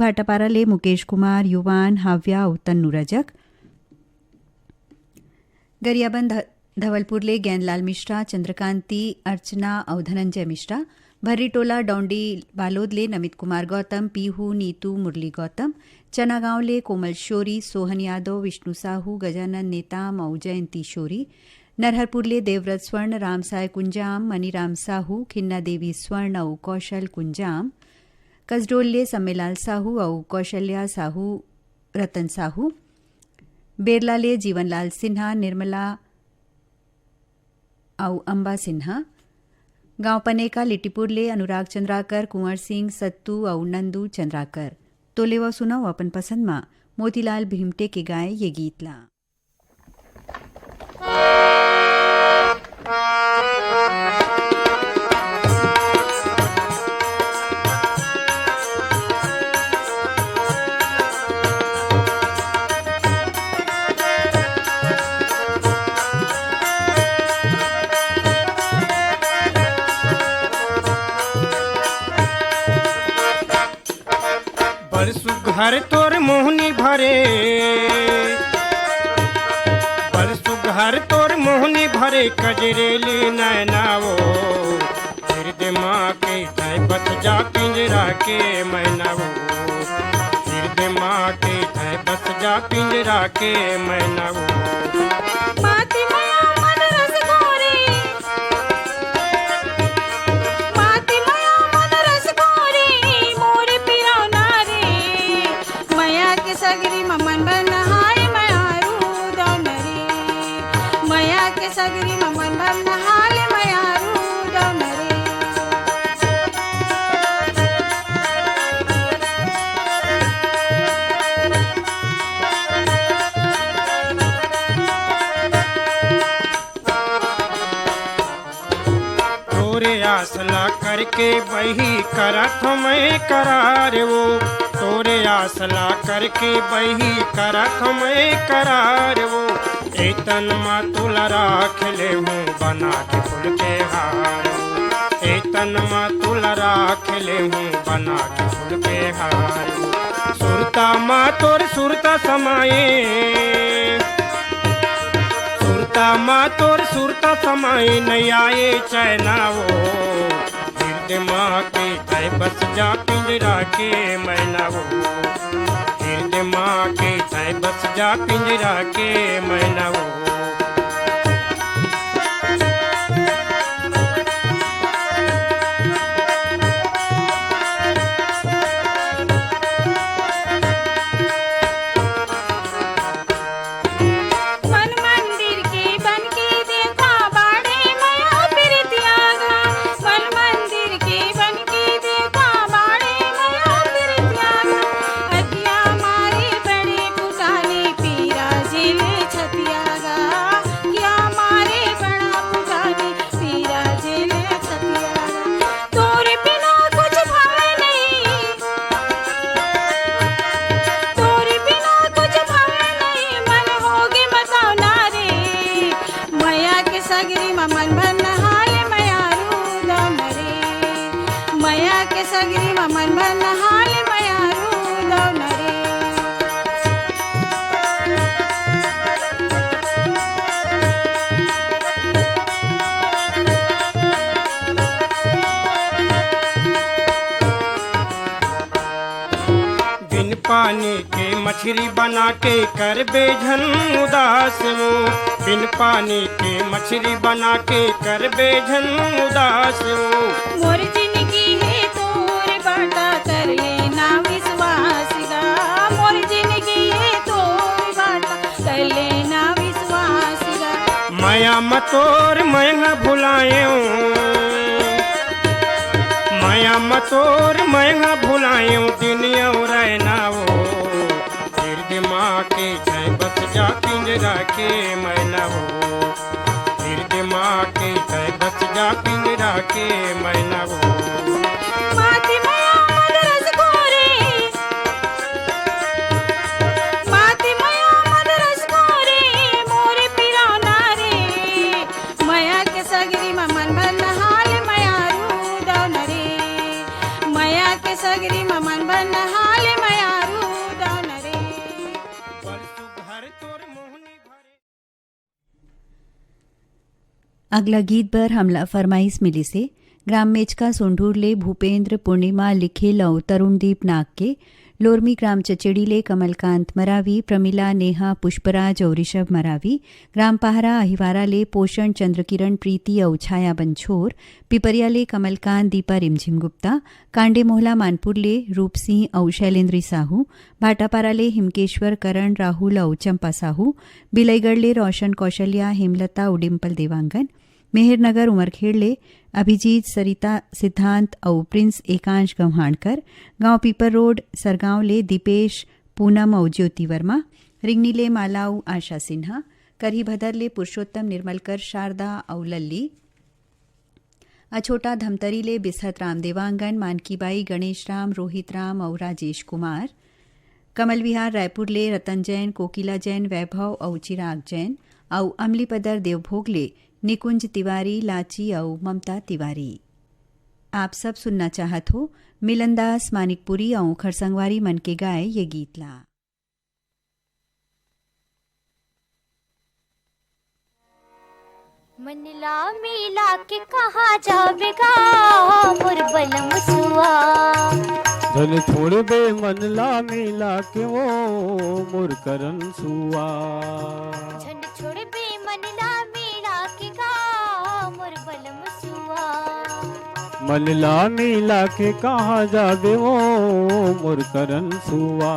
भाटापाराले मुकेश कुमार, युवान, हाव्या, तन्नू रजक। गरियाबंद धवलपुरले ज्ञानलाल मिश्रा, चंद्रकांती, अर्चना और धनंजय मिश्रा। भर्रीटोला डौंडी बालोदले नमित कुमार गौतम, पीहू, नीतू, मुरली गौतम। चनागांवले कोमल शोरी, सोहन यादव, विष्णु साहू, गजानन नेताम और जयंती शोरी। नरहरपुरले देवव्रत स्वर्ण, रामसाय कुंजाम, मनीराम साहू, खिन्ना देवी स्वर्ण और कौशल कुंजाम। कसडोलले सम्मेलाल साहू और कौशल्या साहू, रतन साहू। बेरलाले जीवनलाल सिन्हा, निर्मला और अंबा सिन्हा। गांव पनेका लिट्टीपुरले अनुराग चंद्राकर, कुंवर सिंह, सत्तू और नंदू चंद्राकर। तो लेवा सुनाओ अपन पसंद में मोतीलाल भीमटे के गाए ये गीत ला। घर तोर मोहनी भरे, परसु घर तोर मोहनी भरे, कजरेली नैनावो हृदय माँ के तय बस जा पिंजरा के मैनावो, हृदय माँ के तय बस जा पिंजरा के मैनावो। सगरी ममन बनहाय मयारू दौनरे, मया के सगरी ममन बनहाल मयारू दौनरे। तोरे आसला करके बही करत मैं करार वो, तोरे आसला करके बही करत मैं करार वो। एतन मा तुला राख ले हूँ बना के फूल के हार, एतन मा तुला राख ले हूँ बना के फूल के हार। सुरता माँ तोर सुरता समाए, सुरता माँ तोर सुरता समाए, नहीं आए चैना वो हृदय माँ के तय बस जा पिंजरा के मैना वो, हृदय माँ के तय बस जा पिंजरा के मैना वो। सगरी ममन बनहाल मयारू दौनरे। बिन पानी के मछली बना के कर बेझन उदास वो, बिन पानी के मछली बना के कर बेझन उदास वो। मोर जिंदगी है तोर बाटा कर लेना विश्वास गा, मोर जिंदगी है तोर बाटा कर लेना विश्वास गा। माया मतोर मैं भुलायो, माया मतोर मैं भुलायो, दिन रहना वो हृदय माँ के जय बस जा पिंजरा के मैना वो, हृदय माँ के जय बस जा पिंजरा के मैना वो। सगरी ममन बनहाल मया अगला गीत बर हमला फरमाइश मिली से ग्राम मेचका सोंढूरले भूपेंद्र पूर्णिमा लिखे लव तरुणदीप नाग के लोरमी ग्राम चचेड़ीले कमलकांत मरावी प्रमिला नेहा पुष्पराज और ऋषभ मरावी ग्राम पहारा अहिवाराले पोषण चंद्रकिरण प्रीति और छाया बंछोर पिपरियाले कमलकांत दीपा रिमझिम गुप्ता कांडे मोहला मानपुरले रूप सिंह और शैलेंद्री साहू भाटापाराले हिमकेश्वर करण राहुल और चंपा साहू बिलईगढ़ले रोशन कौशल्या हेमलता और डिम्पल देवांगन मेहरनगर उमरखेड़ले अभिजीत सरिता सिद्धांत और प्रिंस एकांश गव्हाणकर गांव पीपर रोड सरगांव ले दीपेश पूनम और ज्योति वर्मा रिंगनीले मालाऊ आशा सिन्हा करही भदरले पुरुषोत्तम निर्मलकर शारदा और लल्ली अछोटा धमतरीले बिसहत राम देवांगन मानकीबाई गणेश राम रोहित राम और राजेश कुमार कमल विहार रायपुरले रतन जैन कोकिला जैन वैभव और चिराग जैन और अमलीपदर देवभोगले निकुंज तिवारी लाची और ममता तिवारी। आप सब सुनना चाहत हो मिलनदास मानिकपुरी और खरसंगवारी मन के गाए ये गीत ला। मनला मिला के कहा जाबेगा मोर बलम सुआ धन छोड़ बे मनला मिला के वो मोर करन सुआ झंड छोड़ बे मनला मिला के गा मोर बलम सुआ मनला मिला के कहाँ जाबे वो मोर करन सुआ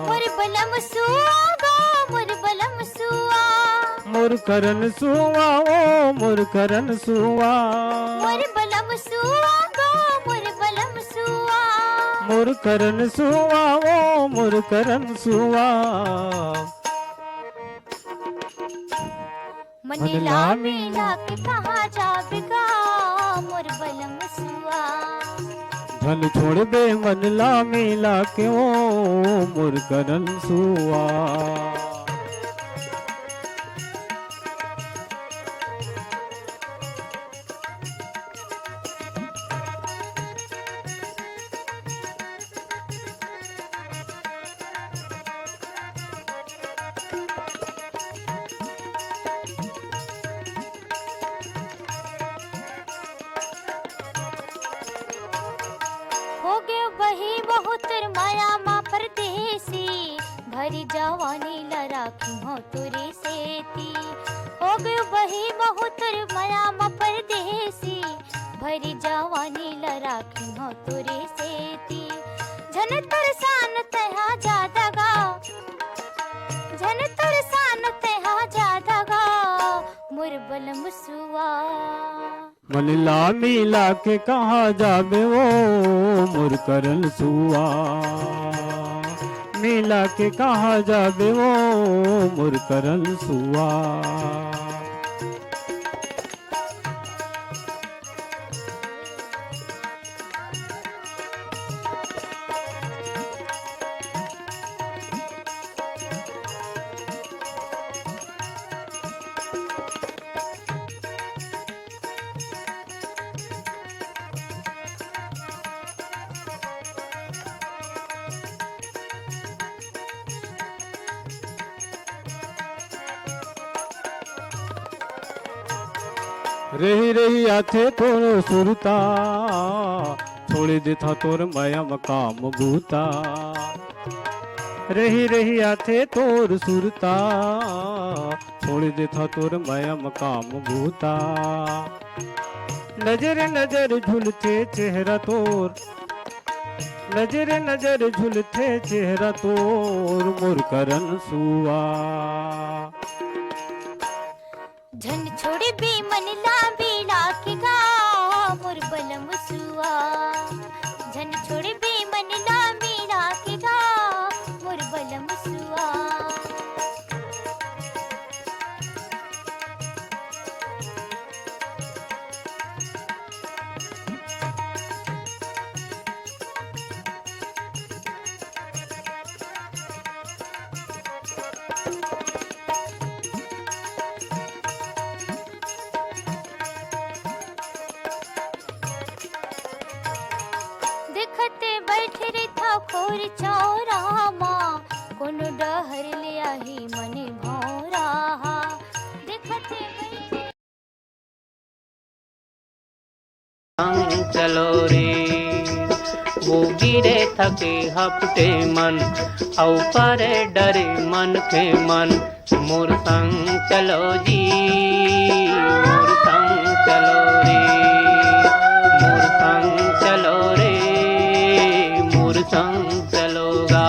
मोर बलम सुआ गा मोर बलम सुआ मोर करन सुआ ओ मोर करन सुआ मोर बलम सुआ गा मोर बलम सुआ मोर करन सुआ ओ मोर करन सुआ मनला मिला के कहा जाबेगा मोर बलम सुआ धन छोड़ बे मनला मिला के ओ मोर करन सुआ भरी जवानी लराखी हो तुरी सेती हो गयो बही बहुतर माया मा परदेसी भरी जवानी लराखी हो तुरी सेती झन तरसान तहा जादा गा झन तरसान तहा जादा गा मोर बलम सुआ मनला मिला के कहाँ जाबे वो मोर करन सुआ मिला के कहाँ जाबे वो मोर करन सुआ रही रही आथे तोर सुरता छोड़ी देथा तोर माया मकाम भूता रही रही आथे तोर सुरता छोड़ी देथा तोर माया मकाम भूता नजर नजर झुलते चेहरा तोर नजर नजर झुलते चेहरा तोर मोर करन सुआ झन छोड़े बे मनला बेला के गा मोर बलम सुआ झन छोड़े बे मनला बेला के गा मोर बलम सुआ चलो रे। वो गिरे थके हपटे मन औ परे डरे मन के मन, मोर संग चलो जी मोर संग चलो रे, मोर संग चलो रे, मोर संग चलोगा।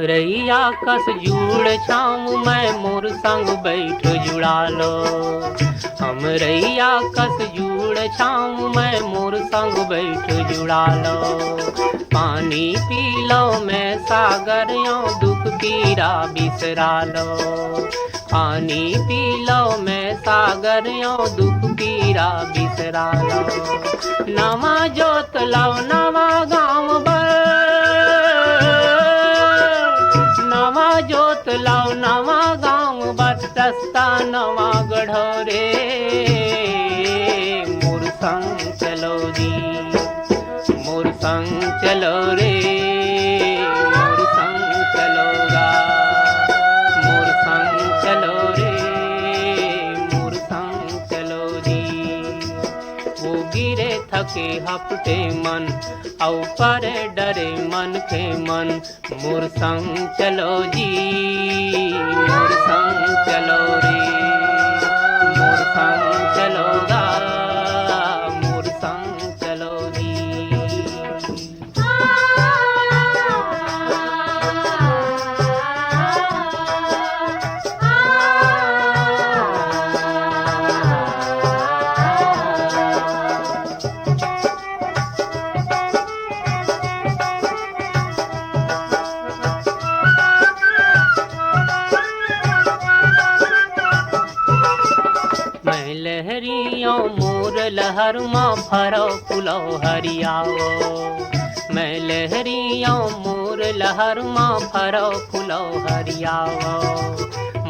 रैया कस जुड़ छाऊं मैं मोर संग बैठ जुड़ा लो, हम रैया कस जुड़ छाऊं मैं मोर संग बैठ जुड़ा लो। पानी पी लो मैं सागर यो दुख पीरा बिसरा लो, पानी पी लो मैं सागर यो दुख पीरा बिसरा लो। नवा जोत लाओ नवा गाँव नवा जोत लाओ नवा गाँव बर, रास्ता नवा गढ़ो रे, मोर संग चलो जी मोर संग चलो रे, मोर संग चलोगा, मोर संग चलो रे, मोर संग चलो जी। वो गिरे थके हपटे मन औ परे डरे मन के मन, मोर संग चलो जी मोर संग चलो रे, मोर संग चलोगा, मोर संग चलो जी। लहरियों मोर लहर माँ भरो फुलो हरियाओ, मैं लहरियों मोर लहर माँ भरो फुलो हरियाओ।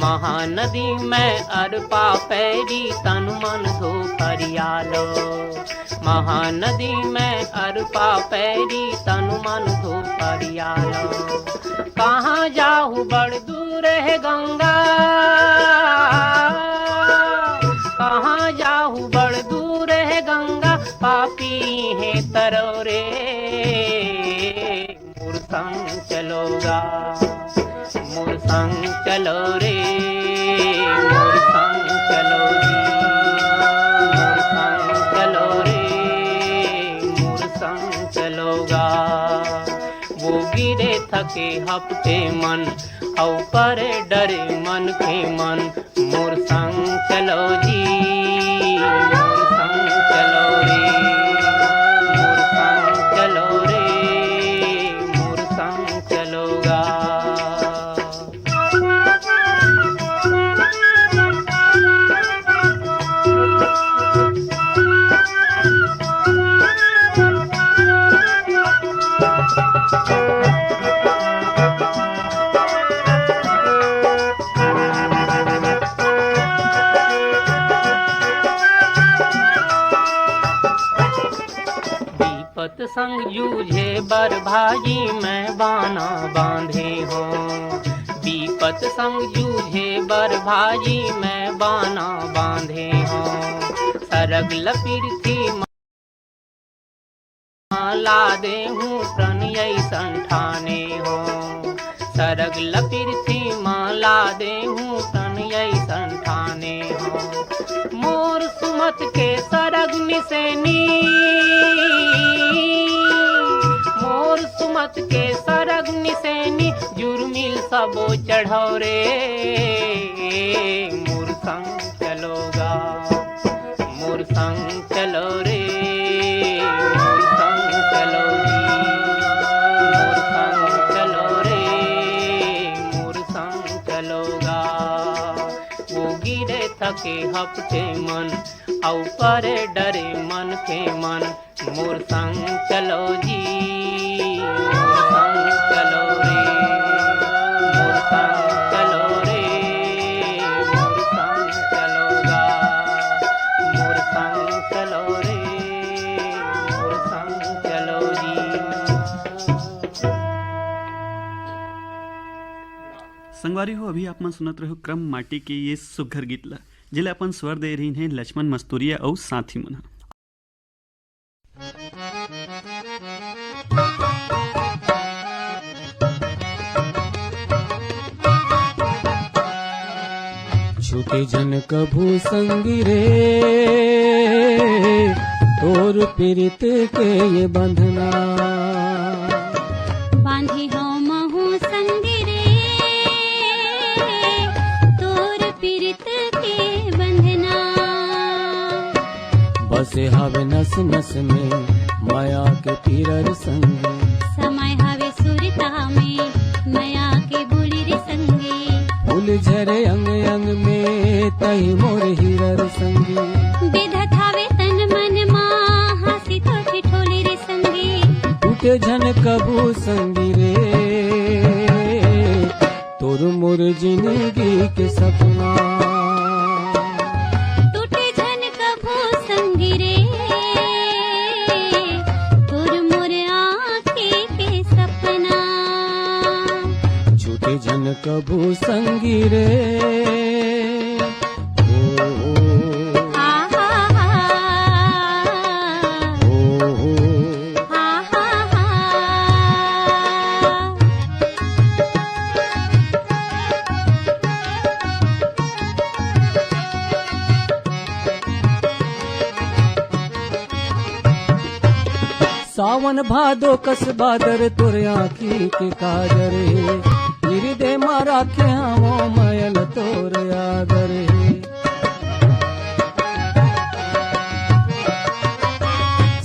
महानदी में अरपा पैरी तन मन धो फरियालो, महानदी में अरपा पैरी तन मन धो फरियालो। कहाँ जाहू बड़ दूर है गंगा, कहाँ जाहू बड़ दूर है गंगा, पापी है तरो रे, मोर संग चलोगा, मोर संग चलो रे, मोर संग चलो जी, मोर संग चलो रे, मोर संग चलोगा। वो गिरे थके हपटे मन औ परे डरे मन के मन, मोर संग चलो जी मोर संग चलो रे, मोर संग चलो रे, मोर संग चलोगा। संग जूझे बर भाजी मैं बाना बांधे हो, विपत संग जूझे बर भाजी मैं बाना बांधे हो। सरग लपीरथी ला दे हूँ प्रणय संठाने हो, सरग लपीरथी ला दे हूँ प्रणय संठाने हो। मोर सुमत के सरग निसेनी, मोर सुमत के सरग निसेनी, जुर्मिल सबो चढ़ो रे, मोर संग चलोगा, मोर संग चलो रे, मोर संग चलो जी, मोर संग चलो रे, मोर संग चलोगा। वो गिरे थके हपटे मन औ परे डरे मन के मन, मोर संग चलो जी मोर संग चलो रे मोर संग चलो रे मोर संग चलोगा मोर संग चलो रे मोर संग चलो जी। संगवारी हो अभी आप मन सुनत रहो क्रम माटी के ये सुघर गीत ला जिले अपन स्वर दे रही हैं लक्ष्मण मस्तूरिया और साथी मन। छूटे जन कभू संगी रे तोर पीरित के ये बंधना बांधी हो महू संगी रे तोर पीरित के बंधना बसे हवे नस नस में माया के पीरर संग समय हवे सुरता में माया के बुली रे संगी फूल झरे अंग अंग में तही मोर हीरर संगी विधत हवे तन मन माँ हंसी तो ठिठोली रे संगी टूटे झन कबू संगी रे तोर मोर जिंदगी के सपना टूटे झन कभू संगी रे तोर मोर आँखे के सपना छूटे झन कबू संगी रे हा हा हा हा हा हा सावन भादो कस बादर तुर आँखी के काजरे हृदय मारा के हमो मयल तोर आदरे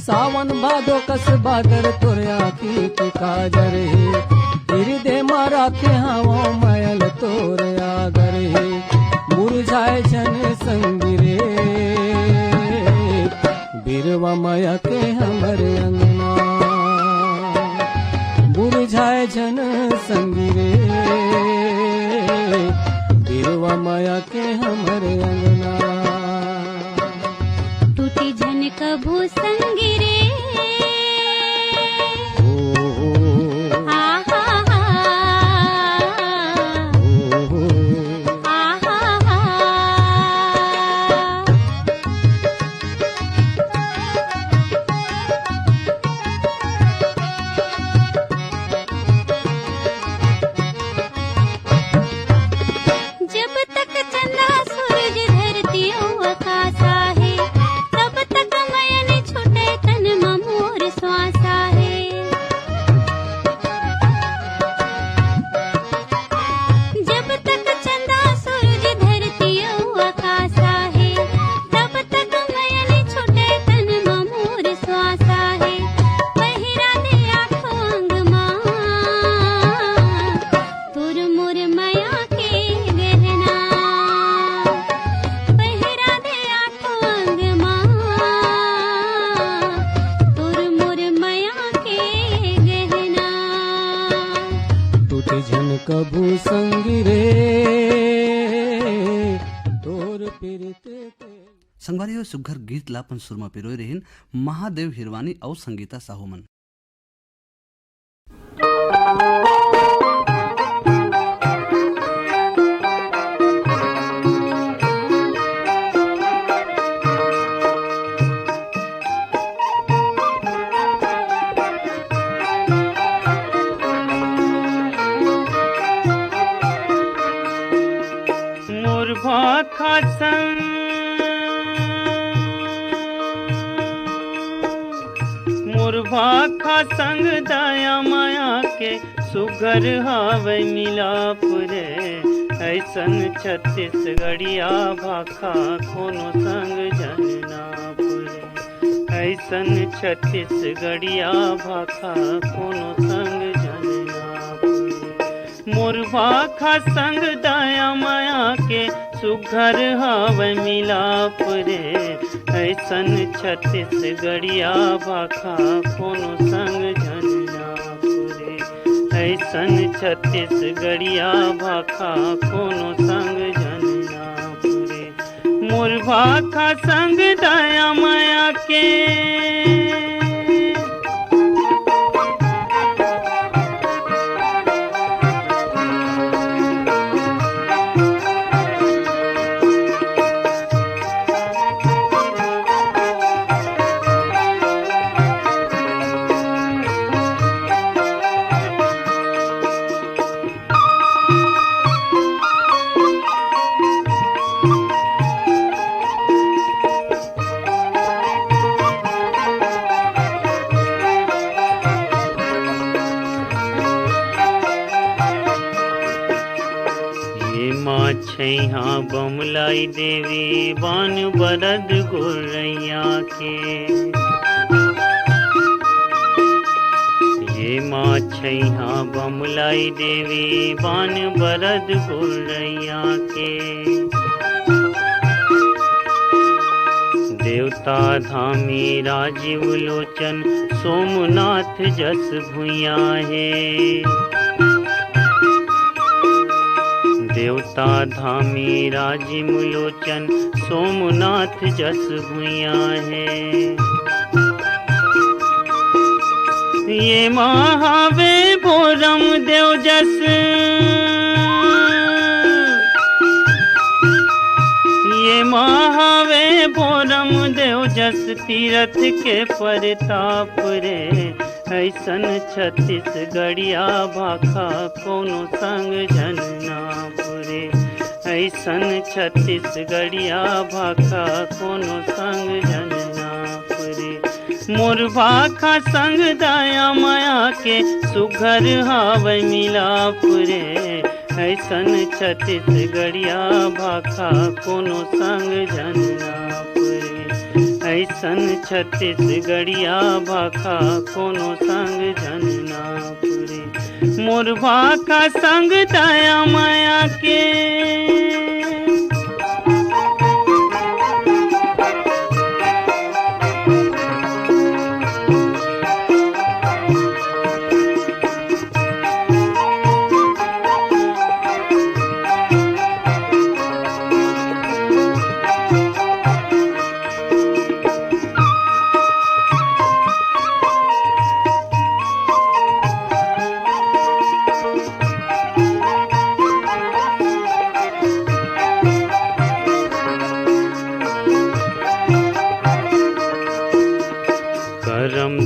सावन भादो कस बादर तुर आँखी के काजरे हृदय मारा के हमो मयल तोर आदरे मुरझाए जन संगी रे बिरवा माया के हमरे अंगना बुझाए जन संगी रे बिरवा माया के हमरे अंगना टूटी झन कभू संगी रे हा हा हा हा हा हा जब तक चंदा सूरज धरती आकाशा है तब तक मयन छूटे तन मोर श्वासा है जब तक चंदा सूरज धरती आकाशा है तब तक मयन छूटे तन मोर श्वासा है पहिरा दे आँखों अंग माँ तुर मोर माया के गहना पहिरा दे आँखों अंग माँ तुर मोर माया के गहना टूटे झन कबू संगी रे तोर पीरित के संगवारी हो सुघर गीत लापन सुरमा पिरोय रहेन महादेव हिरवानी और संगीता साहुमन। मोर भाखा संग मोर भाखा संग दया माया के सुघर हावे मिलापुरे ऐसन छत्तीसगढ़िया भाखा कोनो संग जननापुरे ऐसन छत्तीसगढ़िया भाखा कोनो संग जननापुरे मोर भाखा संग दया माया के सुघर हावे मिलापुरे ऐसन छत्तीसगढ़िया भाखा कोनो संग जननापुरे ऐसन ऐसन छत्तीसगढ़िया भाखा कोनो संग जन ना पुरे। मोर भाखा संग दया माया के छैहा बमलाई देवी बान बरद गोरैया के। ये माँ छैहा बमलाई देवी बान बरद गोरैया के। देवता धामी राजीव लोचन सोमनाथ जस भुइया है। देवता धामी राजीव लोचन सोमनाथ जस भुइया है। ये महावे भोरम देव जस, ये महावे भोरम देव जस तीरथ के परताप रे। ऐसन छत्तीसगढ़िया भाखा कोनो संग जन ना पुरे। ऐसन छत्तीसगढ़िया भाखा कोनो संग जन ना पुरे। मोर भाखा संग दया माया के सुघर हावै मिलापुरे। ऐसन छत्तीसगढ़िया भाखा कोनो संग जन ना पुरे। ऐसन छत्तीसगढ़िया भाखा कोनो संग जन ना पुरे। मोर भाखा संग दया माया के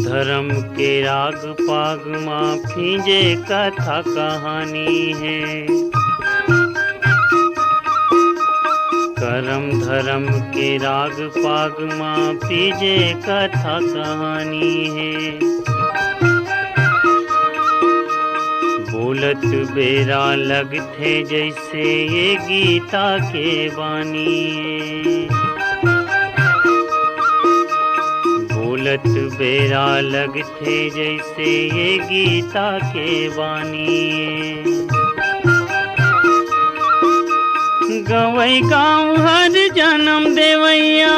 धर्म के राग पाग माँ फीजे कथा कहानी है। करम धर्म के राग पाग माँ फीजे कथा कहानी है। बोलत बेरा लगथे जैसे ये गीता के वाणी है। बोलत बेरा लगथे जैसे ये गीता के वाणी। गवई गाँव हर जन्म देवैया,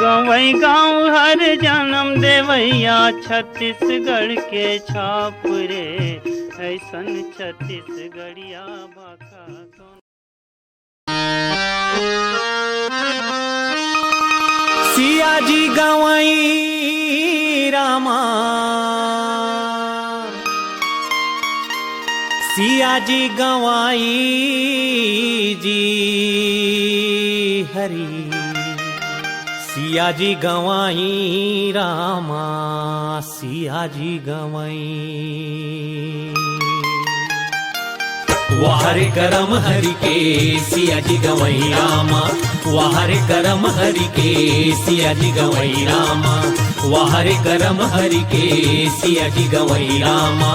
गवई गाँव हर जन्म देवैया छत्तीसगढ़ के छाप रे। ऐसन छत्तीसगढ़िया भाखा सिया जी गवई रामा, सिया जी गवाई जी हरी। सिया जी गवाई रामा, सिया जी गवाई। वाहरे करम हरि के सिया जी गवई रामा। वाहरे करम हरि के सिया जी गवई रामा। वाहरे करम हरि के सिया जी गवई रामा।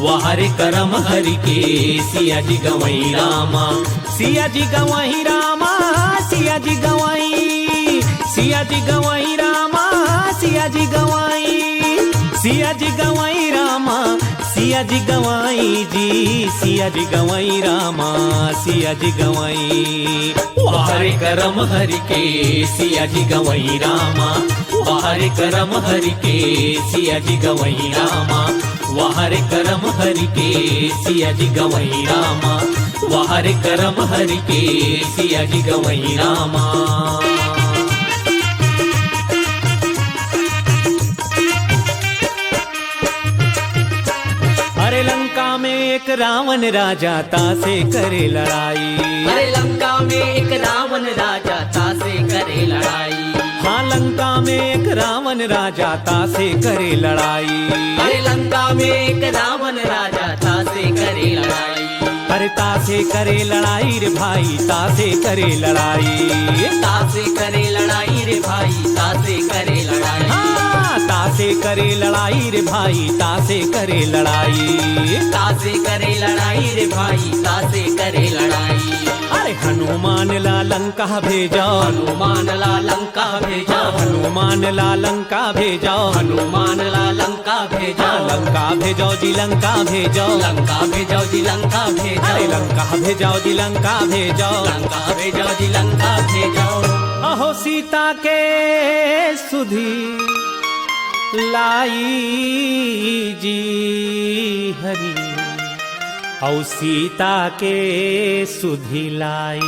वाहरे करम हरि के सिया जी गवई रामा। सिया जी गवई रामा, सिया जी गवई। सिया जी गवई रामा, सिया जी गवई। सिया जी गवई रामा, सिया जी गवाई जी, सिया जी गवाई रामा, सिया जी गवाई। वाहरे करम हरि के सिया जी गवाई रामा, वाहरे करम हरि के सिया जी गवाई रामा, वाहरे करम हरि के सिया जी गवाई रामा, वाहरे करम हरि के सिया जी गवाई रामा। अरे लंका में एक रावण राजा तासे करे लड़ाई, अरे लंका में एक रावण राजा तासे करे लड़ाई, हाँ लंका में एक रावण राजा तासे करे लड़ाई, अरे लंका में एक रावण राजा तासे करे लड़ाई, अरे तासे करे लड़ाई रे भाई, तासे करे लड़ाई, तासे करे लड़ाई रे भाई, तासे करे लड़ाई, हाँ तासे करे लड़ाई रे भाई, तासे करे लड़ाई, तासे करे लड़ाई रे भाई, तासे करे लड़ाई। अरे हनुमान ला लंका भेजा, हनुमान ला लंका भेजा, हनुमान ला लंका भेजा, हनुमान ला लंका भेजा, लंका भेजो जी लंका भेजो, लंका भेजो जी लंका भेजो, अरे लंका भेजो जी लंका भेजो, लंका भेजो जी लंका भेजो। अहो सीता के सुधी लाई जी हरी, औ सीता के सुधी लाई।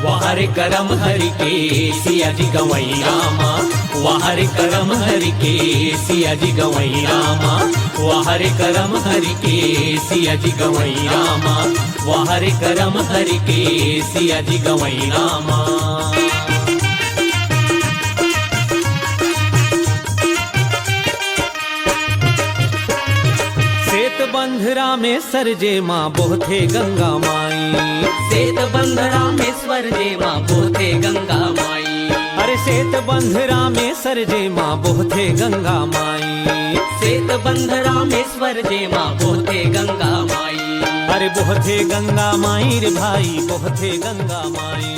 वाहरे करम हरि के सिया जी गवई रामा, वाहरे करम हरि के सिया जी गवई रामा, वाहरे करम हरि के सिया जी गवई रामा, वाहरे करम हरि के सिया जी गवई रामा। बंधरा में सरजे माँ बोथे गंगा माई, सेत बंधरा में स्वरजे माँ बोथे गंगा माई, अरे सेत बंधरा में सरजे माँ बोथे गंगा माई, सेत बंधरा में स्वरजे माँ बोथे गंगा माई, अरे बोथे गंगा माई रे भाई, बोथे गंगा माई।